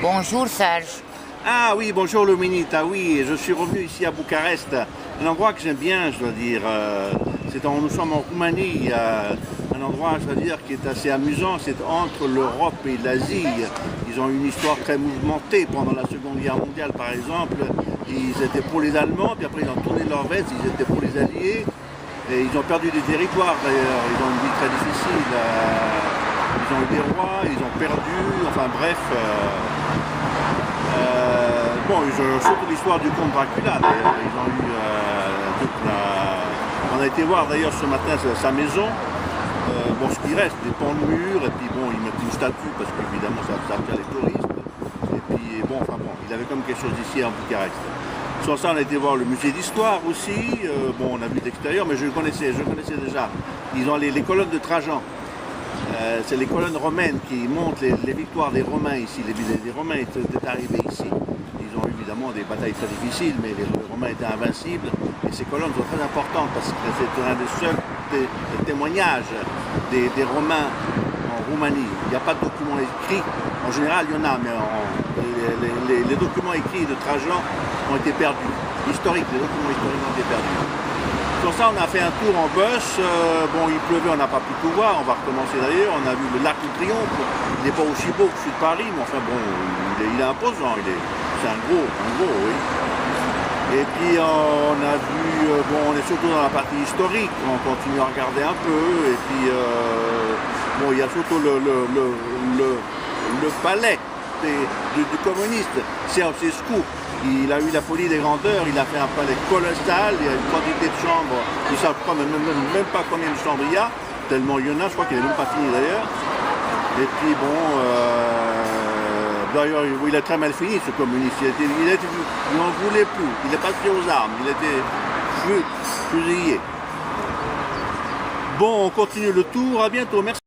Bonjour Serge. Ah oui, bonjour Luminita, oui, je suis revenu ici à Bucarest, un endroit que j'aime bien, je dois dire. Nous sommes en Roumanie, il y a un endroit, je dois dire, qui est assez amusant, c'est entre l'Europe et l'Asie. Ils ont une histoire très mouvementée pendant la Seconde Guerre mondiale, par exemple. Ils étaient pour les Allemands, puis après ils ont tourné leur veste, ils étaient pour les Alliés. Et ils ont perdu des territoires d'ailleurs, ils ont une vie très difficile. Ils ont eu des rois, ils ont perdu, enfin bref. Surtout l'histoire du comte Dracula d'ailleurs. Ils ont eu On a été voir d'ailleurs ce matin sa maison. Ce qui reste, des pans de murs, et puis bon, ils mettent une statue parce qu'évidemment ça attire les touristes. Et puis il avait comme quelque chose d'ici en Bucarest. Sur ça, on a été voir le musée d'histoire aussi. On a vu d'extérieur, mais je connaissais déjà. Ils ont les colonnes de Trajan. C'est les colonnes romaines qui montrent les victoires des Romains ici. Les Romains étaient arrivés ici. Ils ont eu évidemment des batailles très difficiles, mais les Romains étaient invincibles. Et ces colonnes sont très importantes parce que c'est un des seuls témoignages des Romains en Roumanie. Il n'y a pas de documents écrits. En général, il y en a, mais les documents écrits de Trajan ont été perdus. Les documents historiques ont été perdus. Sur ça, on a fait un tour en bus. Il pleuvait, on n'a pas pu tout voir. On va recommencer d'ailleurs. On a vu le lac du Triomphe. Il n'est pas aussi beau que celui de Paris, mais enfin bon, il est imposant. C'est un gros, oui. Et puis on a vu, on est surtout dans la partie historique. On continue à regarder un peu. Et puis il y a surtout le palais du communiste, Ceausescu. Il a eu la folie des grandeurs, il a fait un palais colossal, il y a une quantité de chambres, ils ne savent même pas combien de chambres il y a, tellement il y en a, je crois qu'il n'est même pas fini d'ailleurs. Et puis d'ailleurs il a très mal fini ce communiste, il n'en voulait plus, il n'est pas pris aux armes, il était fusillé. Bon, on continue le tour, à bientôt, merci.